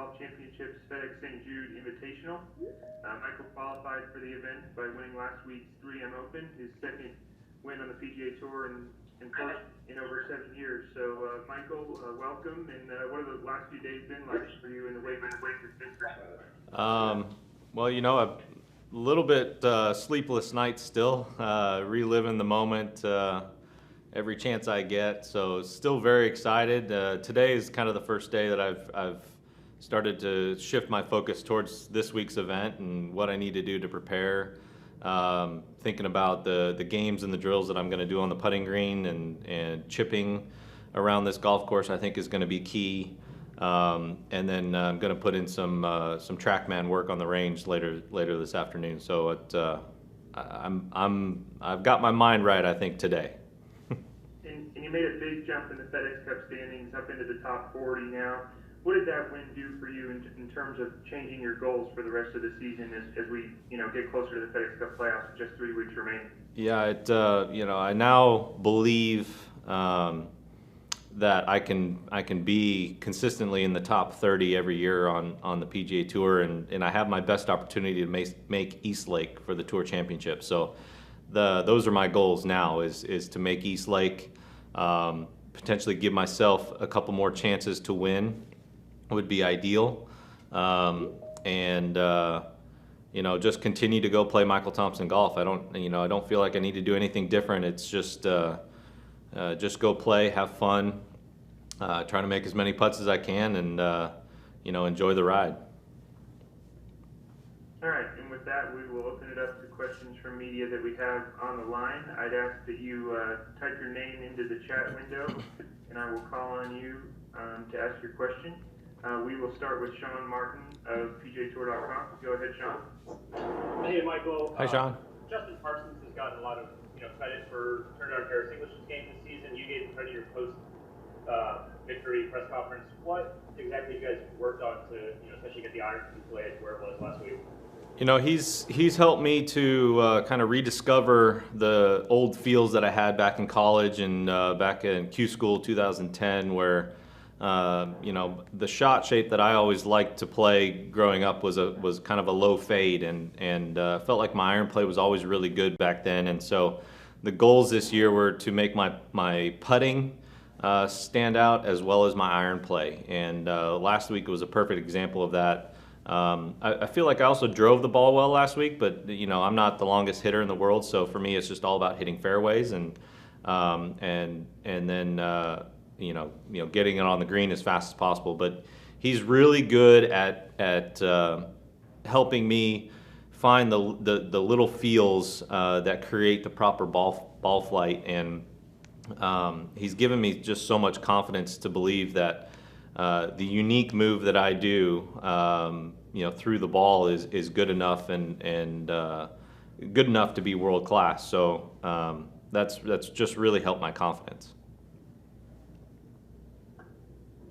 Golf Championships FedEx St. Jude Invitational. Michael qualified for the event by winning last week's 3M Open, his second win on the PGA Tour and first in over 7 years. So, Michael, welcome. And what have the last few days been like for you in the wake of this? Well, you know, a little bit sleepless nights still, reliving the moment every chance I get. So, still very excited. Today is kind of the first day that I've started to shift my focus towards this week's event and what I need to do to prepare. Thinking about the games and the drills that I'm going to do on the putting green and chipping around this golf course, I think is going to be key. And then I'm going to put in some TrackMan work on the range later this afternoon. So I've got my mind right, I think, today. And you made a big jump in the FedEx Cup standings up into the top 40 now. What did that win do for you in terms of changing your goals for the rest of the season as we get closer to the FedEx Cup playoffs with just 3 weeks remaining? Yeah, I now believe that I can be consistently in the top 30 every year on the PGA Tour, and I have my best opportunity to make East Lake for the Tour Championship. So those are my goals now: is to make East Lake, potentially give myself a couple more chances to win. Would be ideal, and just continue to go play Michael Thompson golf. I don't feel like I need to do anything different. It's just go play, have fun, try to make as many putts as I can, and enjoy the ride. All right, and with that, we will open it up to questions from media that we have on the line. I'd ask that you type your name into the chat window, and I will call on you to ask your question. We will start with Sean Martin of PGAtour.com. Go ahead, Sean. Hey, Michael. Hi, Sean. Justin Parsons has gotten a lot of credit for turning out Harris English's game this season. You gave him credit your post victory press conference. What exactly you guys worked on to especially get the iron to play where it was last week? He's helped me to kind of rediscover the old feels that I had back in college and back in Q School 2010, where the shot shape that I always liked to play growing up was kind of a low fade, and felt like my iron play was always really good back then. And so the goals this year were to make my putting stand out as well as my iron play. And last week was a perfect example of that. I feel like I also drove the ball well last week, but I'm not the longest hitter in the world, so for me it's just all about hitting fairways and then getting it on the green as fast as possible. But he's really good at helping me find the little feels that create the proper ball flight, and he's given me just so much confidence to believe that the unique move that I do through the ball is good enough and good enough to be world class. So that's just really helped my confidence.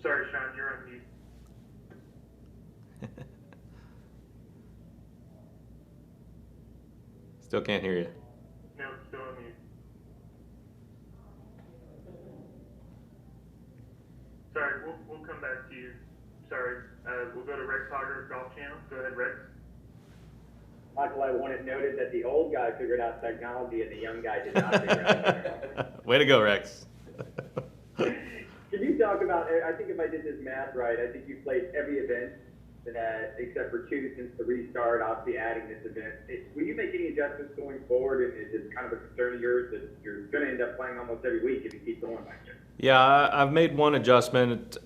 Sorry, Sean, you're on mute. Still can't hear you. No, still on mute. Sorry, we'll come back to you. Sorry, we'll go to Rex Hogger of Golf Channel. Go ahead, Rex. Michael, I want it noted that the old guy figured out technology and the young guy did not figure out technology. Way to go, Rex. Can you talk about, I think if I did this math right, I think you've played every event except for 2 since the restart, obviously adding this event. Will you make any adjustments going forward? And is it kind of a concern of yours that you're going to end up playing almost every week if you keep going like this? Yeah, I've made one adjustment,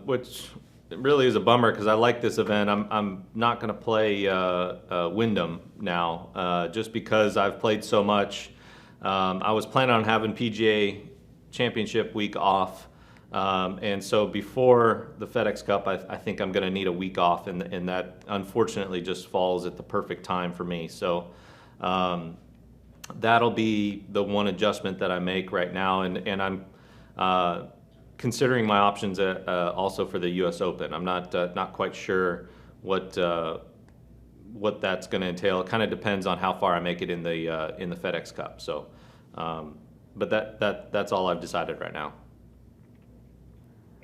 which really is a bummer because I like this event. I'm not going to play Wyndham now, just because I've played so much. I was planning on having PGA Championship week off, and so before the FedEx Cup, I think I'm going to need a week off, and that unfortunately just falls at the perfect time for me. So that'll be the one adjustment that I make right now, and I'm considering my options also for the U.S. Open. I'm not quite sure what that's going to entail. It kind of depends on how far I make it in the FedEx Cup. So, but that's all I've decided right now.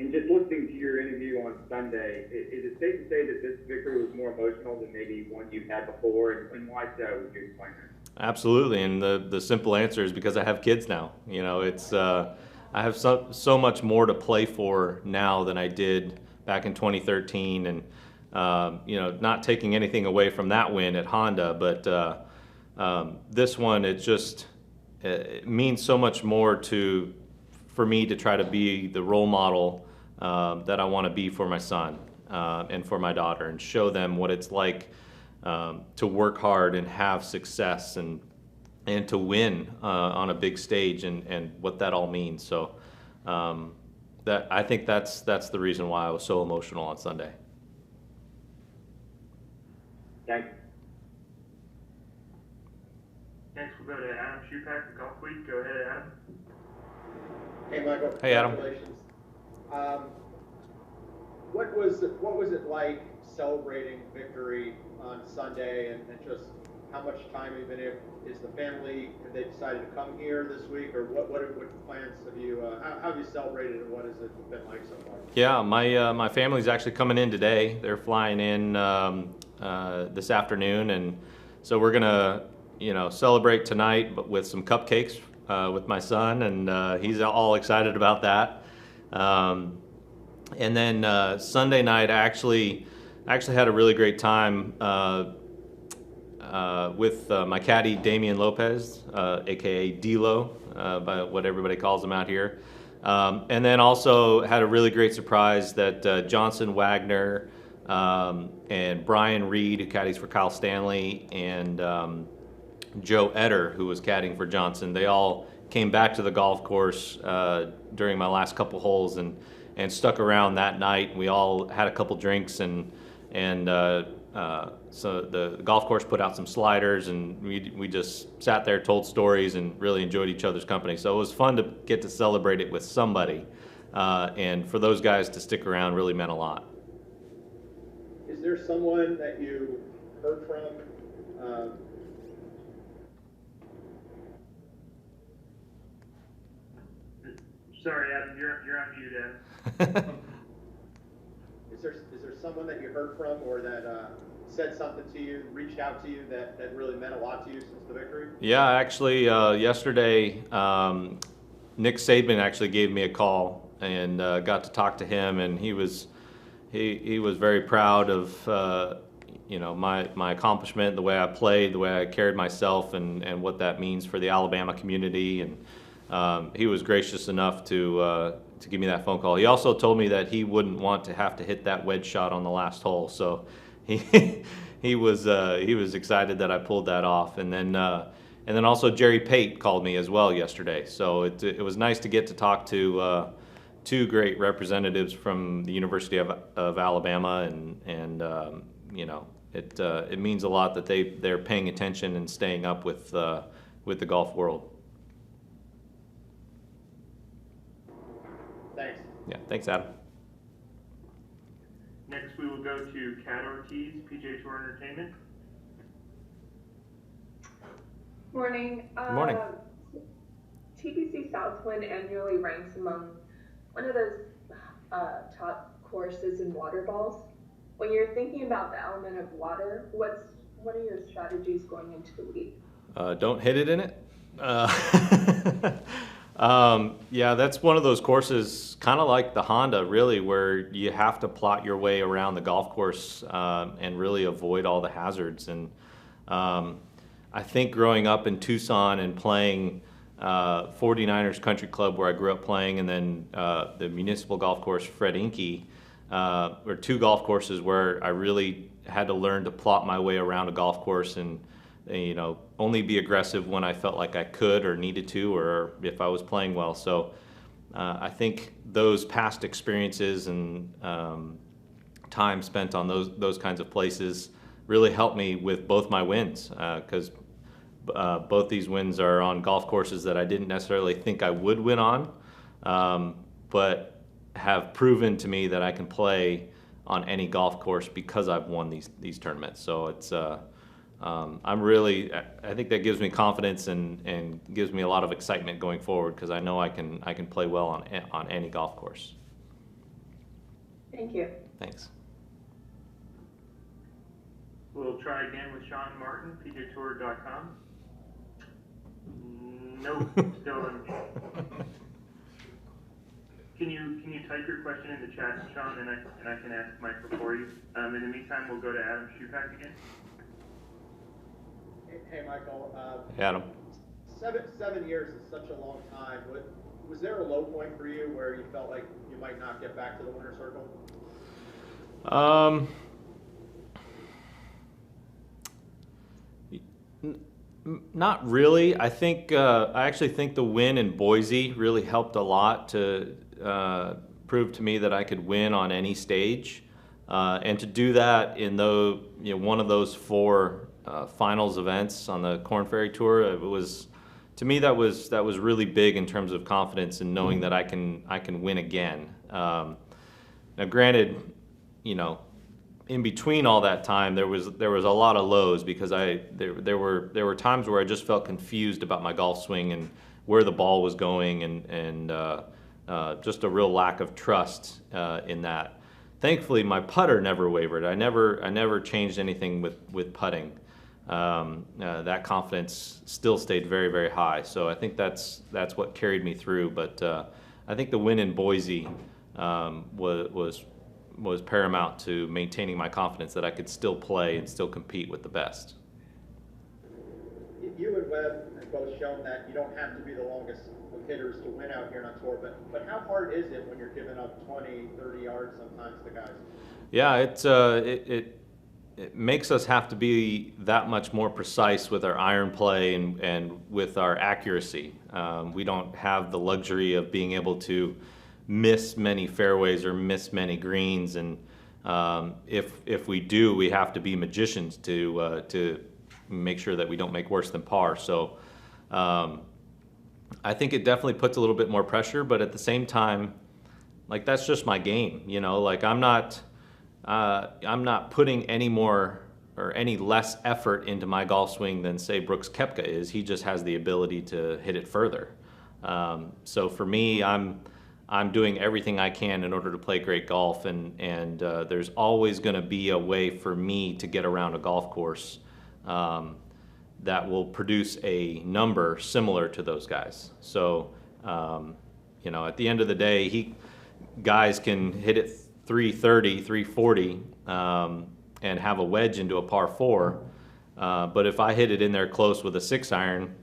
And just listening to your interview on Sunday, is it safe to say that this victory was more emotional than maybe one you've had before, and why so? Would you explain that? Absolutely, and the simple answer is because I have kids now. You know, it's I have so much more to play for now than I did back in 2013, and you know, not taking anything away from that win at Honda, but this one, it means so much more for me to try to be the role model that I want to be for my son and for my daughter, and show them what it's like to work hard and have success and to win on a big stage, and what that all means. So that I think that's the reason why I was so emotional on Sunday. Thanks. Next, we'll go to Adam Schupak at Golf Week. Go ahead, Adam. Hey, Michael. Hey, Adam. Congratulations. What was it like celebrating victory on Sunday, and just how much time even is the family? Have they decided to come here this week, or what plans have you? How have you celebrated, and what has it been like so far? Yeah, my family's actually coming in today. They're flying in this afternoon, and so we're gonna celebrate tonight, but with some cupcakes with my son, and he's all excited about that. And then Sunday night, I actually had a really great time with my caddy Damian Lopez, aka D-Lo, by what everybody calls him out here. And then also had a really great surprise that Johnson Wagner and Brian Reed, who caddies for Kyle Stanley, and Joe Etter, who was caddying for Johnson, they all came back to the golf course during my last couple holes and stuck around that night. We all had a couple drinks, and so the golf course put out some sliders, and we just sat there, told stories, and really enjoyed each other's company. So it was fun to get to celebrate it with somebody, and for those guys to stick around really meant a lot. Is there someone that you heard from? Sorry, Adam, you're on mute, Adam. Is there someone that you heard from, or that said something to you, reached out to you that really meant a lot to you since the victory? Yeah, actually, yesterday, Nick Saban actually gave me a call, and got to talk to him, and he was very proud of my accomplishment, the way I played, the way I carried myself, and what that means for the Alabama community. And he was gracious enough to give me that phone call. He also told me that he wouldn't want to have to hit that wedge shot on the last hole, so he was excited that I pulled that off. And then also Jerry Pate called me as well yesterday. So it was nice to get to talk to two great representatives from the University of Alabama, and it means a lot that they're paying attention and staying up with the golf world. Thanks. Yeah, thanks, Adam. Next, we will go to Kat Ortiz, PGA Tour Entertainment. Morning. Morning. TPC Southwind annually ranks among one of those top courses in water balls. When you're thinking about the element of water, what are your strategies going into the week? Don't hit it in it. Yeah, that's one of those courses, kind of like the Honda, really, where you have to plot your way around the golf course and really avoid all the hazards. And I think growing up in Tucson and playing 49ers Country Club, where I grew up playing, and then the municipal golf course, Fred Inke, were two golf courses where I really had to learn to plot my way around a golf course and only be aggressive when I felt like I could or needed to, or if I was playing well. So I think those past experiences and time spent on those kinds of places really helped me with both my wins, because both these wins are on golf courses that I didn't necessarily think I would win on, but have proven to me that I can play on any golf course because I've won these tournaments. So it's I think that gives me confidence and gives me a lot of excitement going forward, because I know I can play well on any golf course. Thank you. Thanks. We'll try again with Sean Martin, pjtour.com. Nope, still unmuted. Can you type your question in the chat, Sean, and I can ask Michael for you. In the meantime, we'll go to Adam Shupak again. Hey, Michael. Adam. 7 years is such a long time. Was there a low point for you where you felt like you might not get back to the winner's circle? Not really. I actually think the win in Boise really helped a lot to prove to me that I could win on any stage, and to do that in one of those 4 finals events on the Korn Ferry Tour. It was, to me, that was really big in terms of confidence and knowing that I can win again. Now, granted, in between all that time, there was a lot of lows because there were times where I just felt confused about my golf swing and where the ball was going, and just a real lack of trust in that. Thankfully, my putter never wavered. I never changed anything with putting. That confidence still stayed very, very high. So I think that's what carried me through. But I think the win in Boise was paramount to maintaining my confidence that I could still play and still compete with the best. You and Webb have both shown that you don't have to be the longest of hitters to win out here on tour, but how hard is it when you're giving up 20, 30 yards sometimes to guys? Yeah, it makes us have to be that much more precise with our iron play and with our accuracy. We don't have the luxury of being able to miss many fairways or miss many greens, and if we do, we have to be magicians to make sure that we don't make worse than par. So I think it definitely puts a little bit more pressure, but at the same time, like, that's just my game, like I'm not putting any more or any less effort into my golf swing than, say, Brooks Koepka is. He just has the ability to hit it further. So for me, I'm doing everything I can in order to play great golf, and there's always going to be a way for me to get around a golf course that will produce a number similar to those guys. So, at the end of the day, guys can hit it 330, 340, and have a wedge into a par 4. But if I hit it in there close with a 6-iron,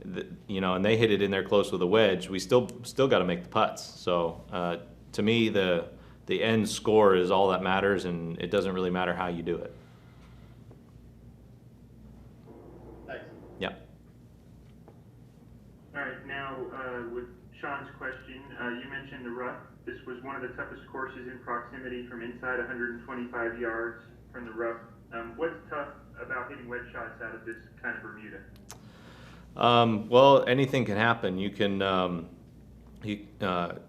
and they hit it in there close with a wedge, we still got to make the putts. So to me, the end score is all that matters, and it doesn't really matter how you do it. Thanks. Yeah. All right, now with Sean's question, you mentioned the rough. This was one of the toughest courses in proximity from inside 125 yards from the rough. What's tough about hitting wedge shots out of this kind of Bermuda? Well, anything can happen. You can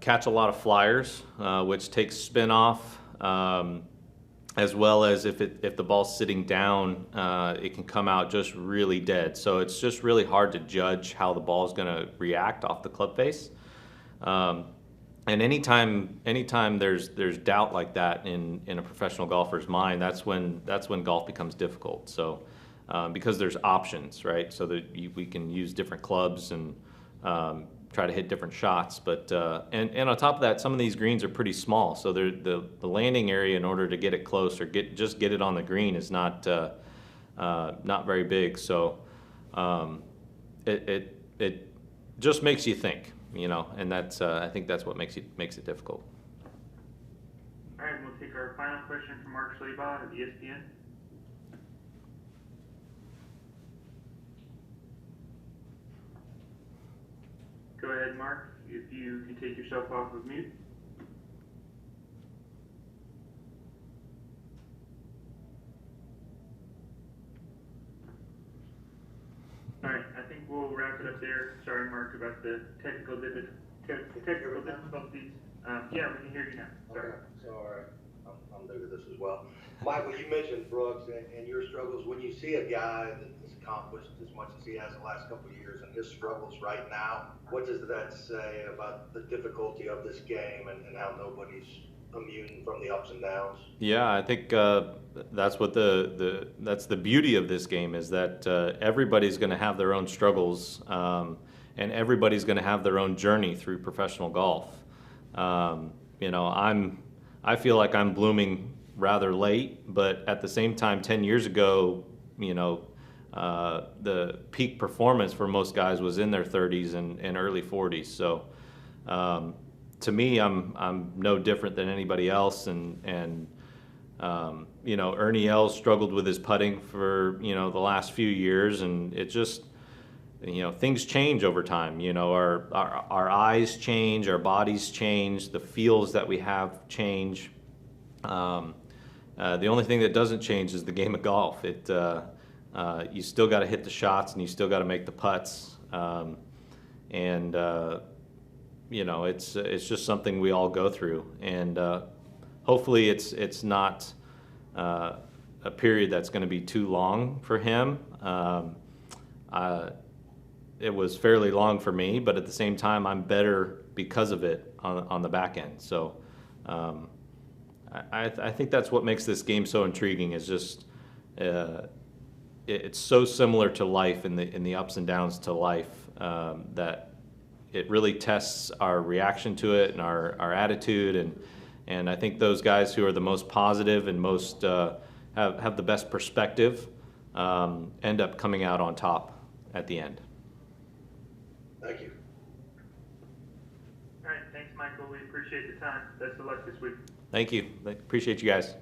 catch a lot of flyers, which takes spin off, as well as if the ball's sitting down, it can come out just really dead. So it's just really hard to judge how the ball's going to react off the club face. And anytime there's doubt like that in a professional golfer's mind, that's when golf becomes difficult. So because there's options, right? So that we can use different clubs and try to hit different shots. But and on top of that, some of these greens are pretty small, so the landing area in order to get it close or get it on the green is not very big. So it just makes you think, and that's I think that's what makes it difficult. All right, we'll take our final question from Mark Schlabach of ESPN. Go ahead, Mark, if you can take yourself off of mute. All right, I think we'll wrap it up there. Sorry, Mark, about the technical difficulties. Yeah, we can hear you now. Sorry. Okay, so all right, I'm new to this as well. Michael, you mentioned Brooks and your struggles. When you see a guy that has accomplished as much as he has the last couple of years and his struggles right now, what does that say about the difficulty of this game and how nobody's immune from the ups and downs? Yeah, I think that's what that's the beauty of this game is that everybody's going to have their own struggles, and everybody's going to have their own journey through professional golf. You know, I feel like I'm blooming rather late, but at the same time, 10 years ago, you know, the peak performance for most guys was in their 30s and early 40s. So to me, I'm no different than anybody else, and you know, Ernie Els struggled with his putting for, you know, the last few years, and it just, you know, things change over time. You know, our eyes change, our bodies change, the feels that we have change. The only thing that doesn't change is the game of golf. You still got to hit the shots, and you still got to make the putts, and you know, it's just something we all go through, and hopefully it's not a period that's going to be too long for him. It was fairly long for me, but at the same time, I'm better because of it on the back end. So I think that's what makes this game so intriguing. Is just it's so similar to life in the ups and downs to life, that it really tests our reaction to it and our attitude, and I think those guys who are the most positive and most have the best perspective end up coming out on top at the end. Thank you. All right, thanks, Michael. We appreciate the time. Best of luck this week. Thank you. Appreciate you guys.